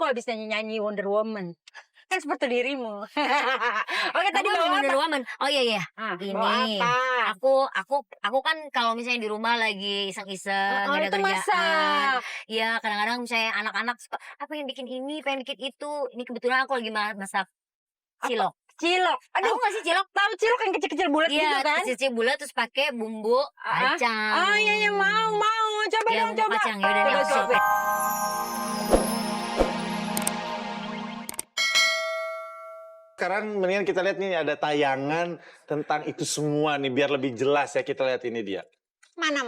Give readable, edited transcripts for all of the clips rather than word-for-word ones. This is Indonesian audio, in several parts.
habis nyanyi Wonder Woman. Kan seperti dirimu. Oke, tadi Kamu bawa Wonder apa? Woman. Oh iya. Bawa Ini. apa? Aku kan kalau misalnya di rumah lagi iseng-iseng, Oh, gak ada itu kerjaan. masak. Iya, kadang-kadang misalnya anak-anak suka, pengen bikin ini, pengen bikin itu. Ini kebetulan aku lagi masak cilok. Cilok. Tahu gak sih cilok? Tahu cilok yang kecil-kecil bulat Iya, gitu kan? kecil bulat terus pakai bumbu kacang. Oh iya mau. Coba Iya, dong, bumbu coba. kacang. Yaudah nih, aku Coba. coba. Sekarang mendingan kita lihat nih ada tayangan tentang itu semua nih biar lebih jelas ya, kita lihat ini dia. Mana.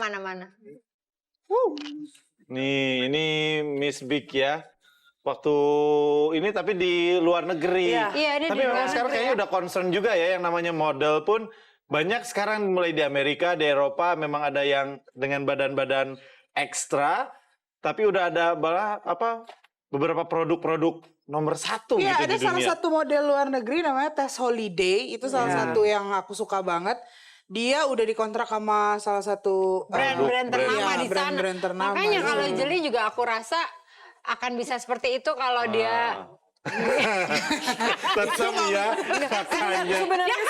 Nih, ini Miss Big ya. Waktu ini tapi di luar negeri. Iya, ini Tapi di memang luar sekarang negeri kayaknya udah concern juga ya yang namanya model pun banyak sekarang mulai di Amerika, di Eropa memang ada yang dengan badan-badan ekstra, tapi udah ada beberapa produk-produk nomor satu Iya, gitu ada di salah dunia. satu model luar negeri namanya Tess Holiday. Itu salah satu yang aku suka banget. Dia udah dikontrak sama salah satu Brand-brand ternama iya, di sana. brand-brand ternama. Makanya kalau Jeli juga aku rasa akan bisa seperti itu kalau dia Tetap ya kakaknya. ya kan,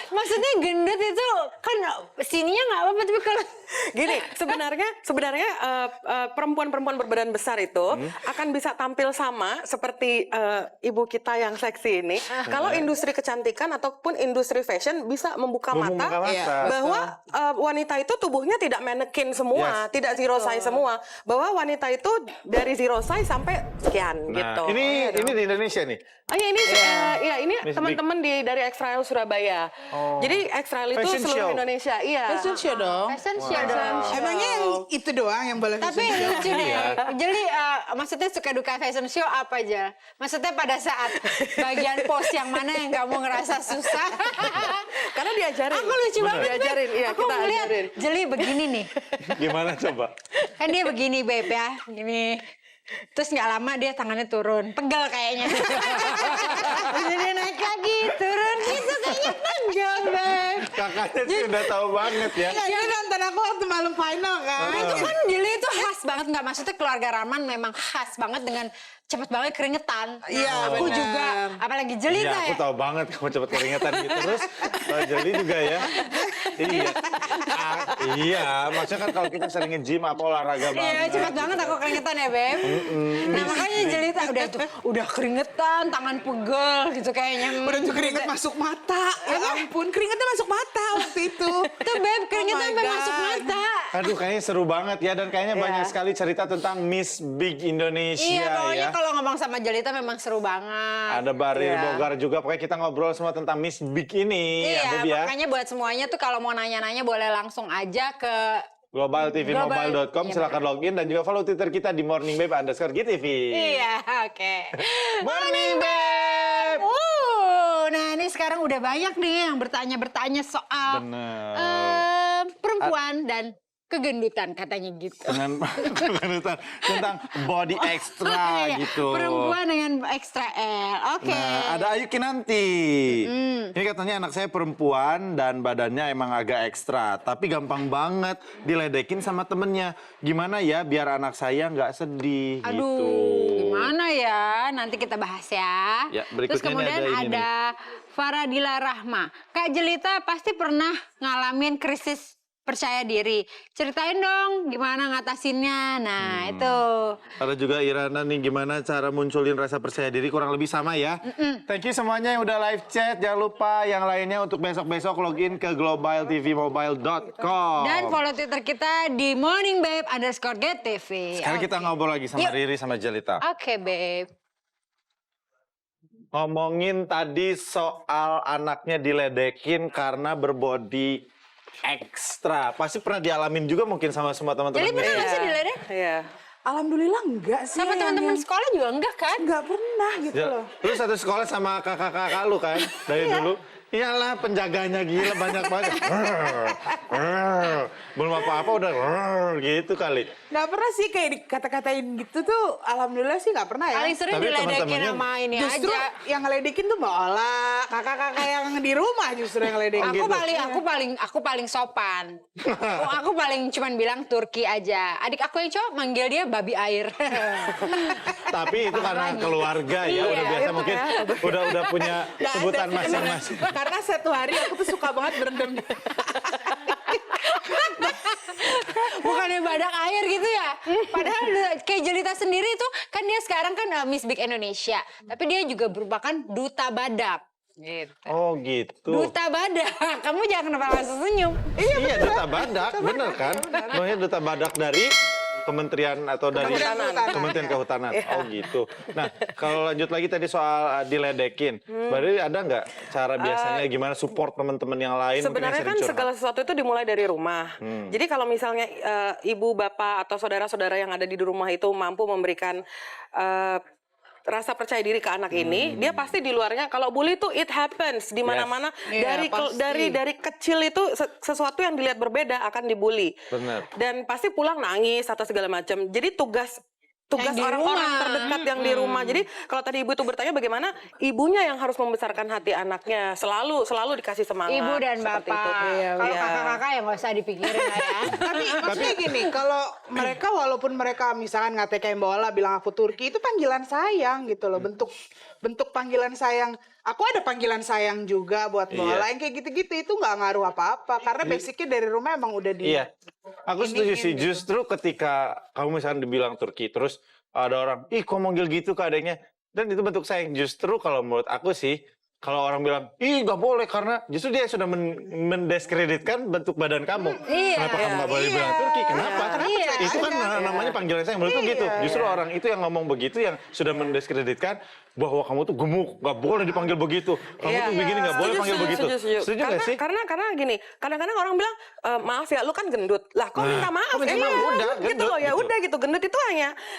maksudnya gendut itu kan sininya nggak apa-apa tapi kalau Gini, sebenarnya perempuan-perempuan berbadan besar itu akan bisa tampil sama seperti ibu kita yang seksi ini. Kalau industri kecantikan ataupun industri fashion bisa membuka mata bahwa wanita itu tubuhnya tidak manekin semua, tidak zero size semua. Bahwa wanita itu dari zero size sampai sekian gitu. Ini di Indonesia nih. Oh iya ini teman-teman dari X-Trail Surabaya. Jadi X-Trail itu Fashion seluruh show. Indonesia. Iya. Fashion show dong. fashion show dong. Emangnya yang itu doang yang boleh Tapi fashion show? lucu deh. Jadi maksudnya suka duka fashion show apa aja? Maksudnya pada saat bagian pose yang mana yang kamu ngerasa susah? Karena diajarin. Aku lucu banget. Diajarin, iya Aku kita ngeliat ajarin. Jeli begini nih. Gimana coba? Kan dia begini Beb ya. Gini. Terus nggak lama dia tangannya turun. Pegel kayaknya. Terus dia naik lagi. Turun gitu kayaknya pegel Beb. Kakaknya sih udah tahu banget ya. Dia nonton aku waktu malam final kan. Itu kan Jeli itu khas banget. Nggak maksudnya keluarga Rahman memang khas banget dengan cepet banget keringetan. Iya, Aku benar. juga. Apalagi Jeli Iya, tuh aku ya. tahu banget kamu cepet keringetan gitu. Terus Jeli juga ya. Iya. Iya, maksudnya kan kalau kita sering nge-gym apa olahraga banget. Iya, cepet banget aku keringetan ya, Beb. Nah, makanya Jelita udah keringetan, tangan pegel gitu kayaknya. Udah tuh keringet masuk mata. Ya ampun, keringetnya masuk mata waktu itu. Tuh, Beb, keringetan Oh my sampai God. masuk mata. Aduh, kayaknya seru banget ya. Dan kayaknya banyak sekali cerita tentang Miss Big Indonesia Iya, pokoknya ya. kalau ngomong sama Jelita memang seru banget. Ada Barir Iya. Bogar juga. Pokoknya kita ngobrol semua tentang Miss Big ini. Iya, ya, Beb ya. makanya buat semuanya tuh kalau mau nanya-nanya boleh langsung aja ke globaltvmobile.com, Iya, silakan login dan juga follow Twitter kita di morningbabe_GTV. Iya, oke. Morning Babe. Nah ini sekarang udah banyak nih yang bertanya soal Bener. perempuan dan kegendutan katanya gitu. Tentang body extra Iya, gitu. perempuan dengan extra L. Oke. Nah, ada Ayu Kinanti. Ini katanya anak saya perempuan dan badannya emang agak ekstra, tapi gampang banget diledekin sama temennya. Gimana ya biar anak saya nggak sedih Aduh, gitu. gimana ya? Nanti kita bahas ya. Ya, berikutnya Terus kemudian ini ada ini Faradila Rahma. Kak Jelita pasti pernah ngalamin krisis percaya diri. Ceritain dong gimana ngatasinnya. Nah, itu. Ada juga Irana nih, gimana cara munculin rasa percaya diri, kurang lebih sama ya. Thank you semuanya yang udah live chat. Jangan lupa yang lainnya untuk besok-besok login ke globaltvmobile.com. Dan follow Twitter kita di morningbabe_GTV. Sekarang kita ngobrol lagi sama Riri sama Jelita. Oke, Babe. Ngomongin tadi soal anaknya diledekin karena berbody ekstra. Pasti pernah dialamin juga mungkin sama semua teman-teman. Jadi pernah nggak sih diledek? Iya. Alhamdulillah enggak sih. Sama teman-teman sekolah juga enggak kan? Enggak pernah gitu Ya, loh. lu satu sekolah sama kakak-kakak lu kan dari dulu. Iyalah penjaganya gila banyak banget. Belum apa-apa udah gitu kali. Nggak pernah sih kayak dikata-katain gitu tuh. Alhamdulillah sih nggak pernah ya. Paling sering Tapi diledekin teman-temannya sama ini Justru aja. yang ngeledekin tuh Mbak Ola, kakak-kakak yang di rumah justru yang ngeledekin. Aku paling sopan. Aku paling cuman bilang Turki aja. Adik aku yang cowok manggil dia babi air. Tapi itu karena keluarga ya, udah Iya, biasa itu mungkin ya. udah punya Nggak ada sebutan sih, masing-masing. Karena satu hari aku tuh suka banget berendam. Bukannya badak air gitu ya. Padahal kayak Jelita sendiri itu kan dia sekarang kan Miss Big Indonesia. Tapi dia juga merupakan duta badak. Gitu. Oh gitu. Duta badak. Kamu jangan kenapa langsung senyum. Iya, duta badak, bener kan? Namanya duta badak dari kementerian atau dari Kementerian Kehutanan. Oh gitu. Nah, kalau lanjut lagi tadi soal diledekin, berarti ada nggak cara biasanya gimana support teman-teman yang lain? mungkin yang Sebenarnya sering kan curhat? segala sesuatu itu dimulai dari rumah. Jadi kalau misalnya ibu, bapak, atau saudara-saudara yang ada di rumah itu mampu memberikan rasa percaya diri ke anak ini, dia pasti di luarnya kalau bully itu it happens di mana-mana. Iya, pasti. Dari kecil itu sesuatu yang dilihat berbeda akan dibully. Bener. Dan pasti pulang nangis atau segala macam. Jadi tugas Yang di orang-orang rumah. terdekat yang di rumah. Jadi kalau tadi ibu itu bertanya bagaimana ibunya yang harus membesarkan hati anaknya, selalu dikasih semangat. Ibu dan seperti bapak. itu. Kalau Iya. kakak-kakak ya nggak usah dipikirin lah ya. Tapi maksudnya gini, kalau mereka walaupun mereka misalkan ngatain kayak Mbak Ola bilang aku Turki, itu panggilan sayang gitu loh, bentuk panggilan sayang. Aku ada panggilan sayang juga buat Mbak Iya. Ola yang kayak gitu-gitu itu nggak ngaruh apa-apa karena basicnya dari rumah emang udah di. Iya, aku setuju sih. Justru ketika kamu misalnya dibilang Turki, terus ada orang, ih kok manggil gitu ke adanya, dan itu bentuk sayang. Justru kalau menurut aku sih, kalau orang bilang, ih nggak boleh karena justru dia sudah mendiskreditkan bentuk badan kamu. Iya. Kenapa kamu nggak boleh bilang Turki? Kenapa? Iya. Itu kan namanya panggilan sayang. Menurutku gitu. Justru orang itu yang ngomong begitu yang sudah mendiskreditkan bahwa kamu tuh gemuk, nggak boleh dipanggil begitu. Kamu Iya. tuh begini nggak boleh panggil begitu. Setuju nggak sih? Karena gini, kadang-kadang orang bilang maaf ya, lu kan gendut. Lah, kok minta maaf? kok minta maaf? Udah, gitu gendut, loh ya, gitu. udah gitu. Gendut itu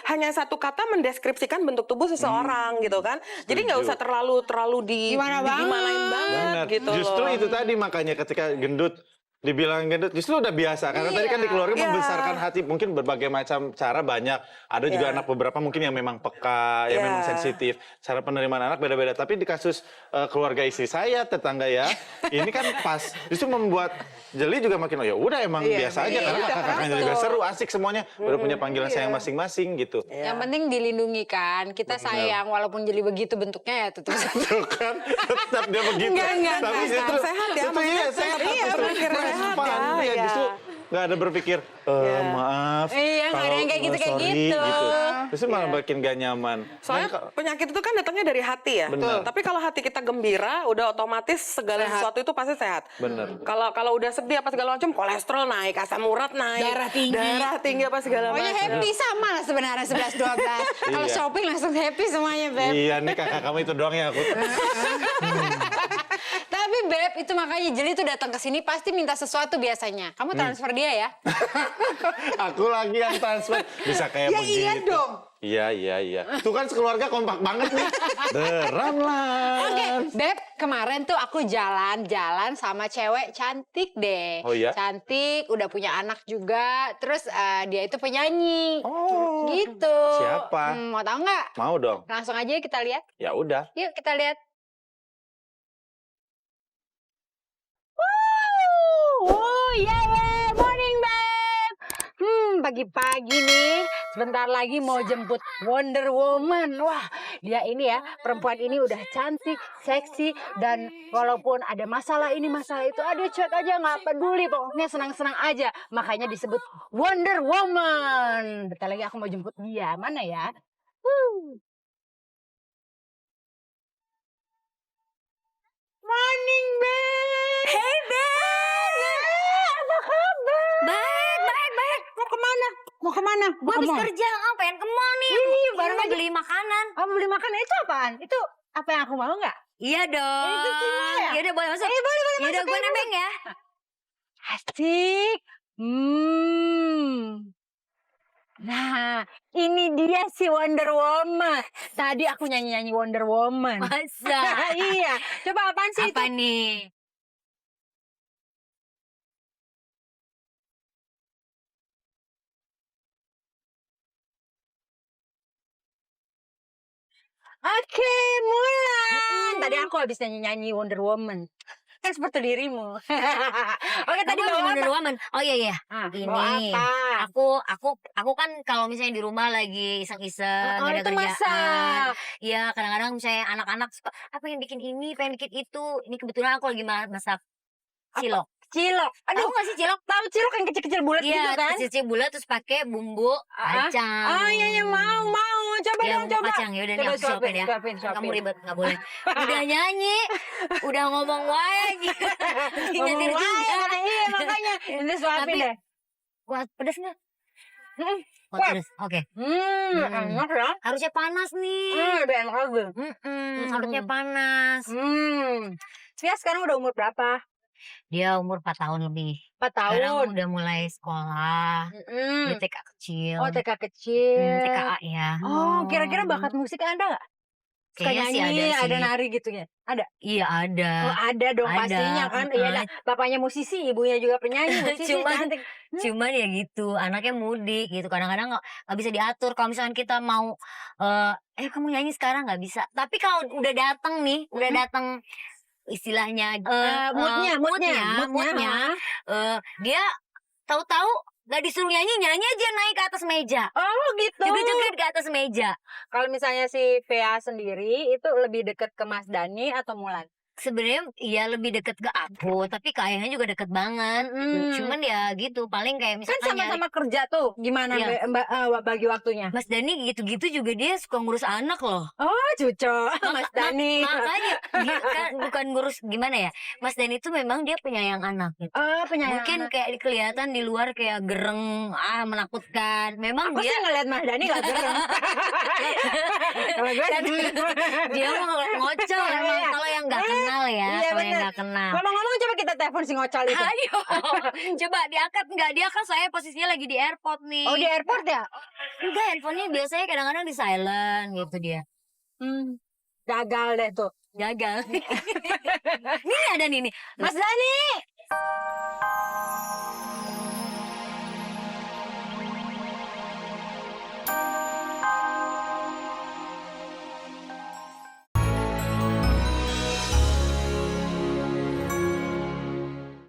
hanya satu kata mendeskripsikan bentuk tubuh seseorang gitu kan. Jadi nggak usah terlalu Gimana digimanain banget Benar. gitu Justru loh. itu tadi makanya ketika gendut dibilang gendut justru udah biasa karena tadi kan di keluarga Iya. membesarkan hati mungkin berbagai macam cara banyak ada juga Iya. anak beberapa mungkin yang memang peka yang Iya. memang sensitif cara penerimaan anak beda-beda tapi di kasus keluarga istri saya tetangga ya ini kan pas justru membuat Jeli juga makin oh ya udah emang Iya, biasa aja iya, karena udah, kakak-kakaknya juga seru asik semuanya udah punya panggilan sayang masing-masing gitu. Yang penting dilindungi kan. Kita sayang walaupun jadi begitu bentuknya ya tetap Tuh kan tetap dia begitu. Enggak, Tapi enggak. justru Sehat ya, itu iya maksudnya sehat. iya, justru berpikir sehat respon. ya, Iya, iya. justru nggak ada berpikir maaf. Iya, nggak ada yang kayak gitu, kayak sorry, gitu. Justru malah bikin gak nyaman. Soalnya penyakit itu kan datangnya dari hati ya. Benar. Tapi kalau hati kita gembira, udah otomatis segala sesuatu itu pasti sehat. Benar. Kalau udah sedih apa segala macam, kolesterol naik, asam urat naik, Darah tinggi. apa segala Pokoknya macam. happy sama lah sebenarnya 11-12. Kalau Iya. shopping langsung happy semuanya, Beb. Iya nih kakak kamu itu doang ya aku. Tapi Beb, itu makanya Jeli tuh datang ke sini pasti minta sesuatu biasanya. Kamu transfer dia ya. Aku lagi yang transfer bisa kayak Ya begitu. iya dong. Iya. Tuh kan sekeluarga kompak banget nih. Deram lah. Oke, Beb, kemarin tuh aku jalan-jalan sama cewek cantik deh. Oh iya? Cantik, udah punya anak juga. Terus dia itu penyanyi. Oh. Gitu. Siapa? Mau tahu nggak? Mau dong. Langsung aja kita lihat. Ya udah. Yuk kita lihat. Oh iya morning Beb. Pagi-pagi nih, sebentar lagi mau jemput Wonder Woman. Wah, dia ini ya, perempuan ini udah cantik, seksi, dan walaupun ada masalah ini, masalah itu, ada chat aja nggak peduli, pokoknya senang-senang aja. Makanya disebut Wonder Woman. Bentar lagi aku mau jemput dia, mana ya? Morning, Beb. Hey, Beb. Apa kabar? Baik. Mau kemana? Mau kemana? Gue habis kerja, pengen ke mall nih. Ih, Baru baru mau aja. beli makanan. Kamu beli makanan itu apaan? Itu apa yang aku mau nggak? Iya dong. Itu semua ya? Yaudah boleh masuk. Boleh Yaudah gue nebeng ya. Asik. Nah, ini dia si Wonder Woman. Tadi aku nyanyi-nyanyi Wonder Woman. Masa? Iya. Coba apaan sih Apa itu? nih? Oke, Mulan. Tadi aku habis nyanyi Wonder Woman. Kan seperti dirimu. Oke, tadi Kamu bawa Wonder apa? Woman. Oh iya. Bawa Ini. apa? Aku kan kalau misalnya di rumah lagi iseng-iseng, Oh, nggak ada itu kerjaan. masak. Iya, kadang-kadang misalnya anak-anak suka, "Ah, pengen bikin ini, pengen bikin itu." Ini kebetulan aku lagi masak cilok. Cilok. Tahu Aduh, nggak sih cilok? tahu cilok yang kecil-kecil bulat gitu Iya, kan? kecil bulat terus pakai bumbu kacang. Oh iya, mau. Coba Ya, dong, bumbu coba. kacang. Ya udah nih Coba aku suapin ya. suapin. Kamu ribet, nggak boleh. Udah nyanyi, udah ngomong wae gitu. Nyetir Ngomong juga. aja, iya makanya. Ini suapin Tapi- deh. Wah, pedas nggak? Hmm, Wah, Wah. pedas. Oke. Enak ya. Harusnya panas nih. Lebih enak lagi. Harusnya panas. Sia sekarang udah umur berapa? Dia umur 4 tahun lebih. 4 Sekarang tahun. udah mulai sekolah. Dia TK kecil. Oh, TK kecil. TKA ya. Oh, kira-kira bakat musik ada nggak? Suka Kayaknya sih nyanyi, ada sih. ada nari gitu ya? Ada? Iya ada. Oh, ada dong Ada, pastinya kan. Iya, dah. Bapaknya musisi, ibunya juga penyanyi, musisi Cuman- cantik. Cuman ya gitu, anaknya mudik gitu. Kadang-kadang nggak bisa diatur. Kalau misalkan kita mau, kamu nyanyi sekarang nggak bisa. Tapi kalau udah datang nih, udah datang istilahnya moodnya, dia tahu-tahu nggak disuruh nyanyi aja naik ke atas meja. Oh gitu. Joget-joget ke atas meja. Kalau misalnya si Vea sendiri itu lebih deket ke Mas Dani atau Mulan? Sebenarnya iya lebih deket ke aku, tapi kayaknya juga deket banget. Cuman ya gitu, paling kayak Kan misalkan nyari sama-sama kerja tuh. Gimana Iya. bagi waktunya? Mas Dani gitu-gitu juga dia suka ngurus anak loh. Oh, cuco. Mas Dani. Makanya dia kan bukan ngurus gimana ya. Mas Dani itu memang dia penyayang anak gitu. Oh, penyayang. Mungkin kayak kelihatan di luar kayak gereng, menakutkan. Memang Aku dia sih ngeliat Mas Dani gak gerem. Kalau gue Dan dia mau ngocol emang kalau yang nggak kenal ya, Iya, kalau yang bener. nggak kenal. Ngomong-ngomong coba kita telepon si ngocol itu. Ayo, coba diangkat nggak? Dia kan saya posisinya lagi di airport nih. Oh, di airport ya? Enggak, handphonenya biasanya kadang-kadang di silent gitu dia. Gagal deh tuh. Gagal. Ini ada nih. Mas Dani.